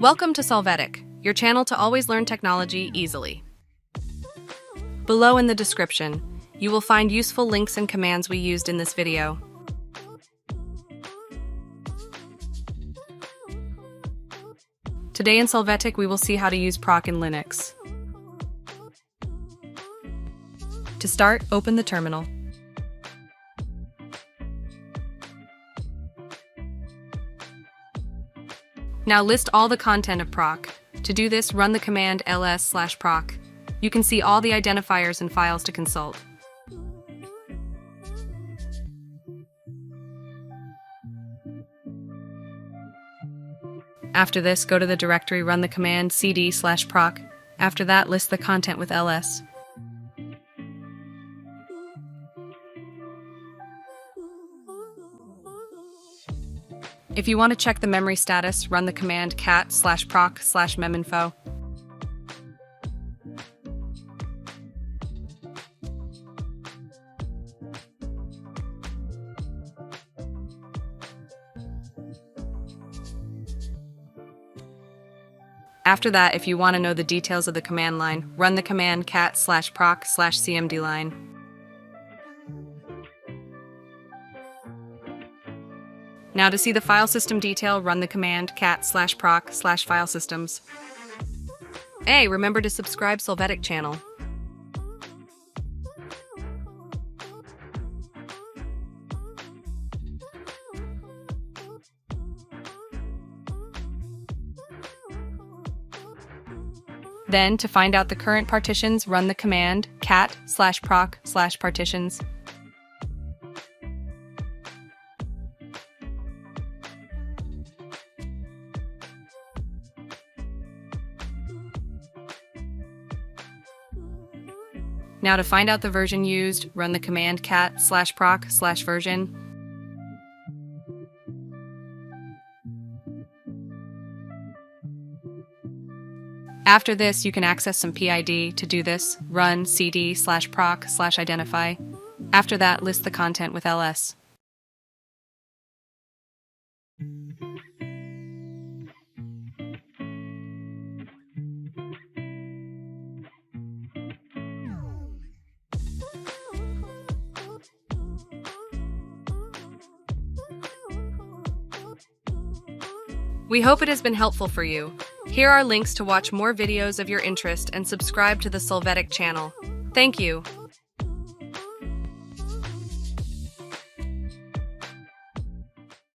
Welcome to Solvetic, your channel to always learn technology easily. Below in the description, you will find useful links and commands we used in this video. Today in Solvetic, we will see how to use proc in Linux. To start, open the terminal. Now list all the content of proc. To do this, run the command ls/proc. You can see all the identifiers and files to consult. After this, go to the directory, run the command cd/proc. After that, list the content with ls. If you want to check the memory status, run the command cat/proc/meminfo. After that, if you want to know the details of the command line, run the command cat/proc/cmdline. Now to see the file system detail, run the command cat/proc/filesystems. Hey, remember to subscribe Solvetic channel. Then, to find out the current partitions, run the command cat/proc/partitions. Now to find out the version used, run the command cat/proc/version. After this, you can access some PID. To do this, run cd/proc/identify. After that, list the content with ls. We hope it has been helpful for you. Here are links to watch more videos of your interest and subscribe to the Solvetic channel. Thank you.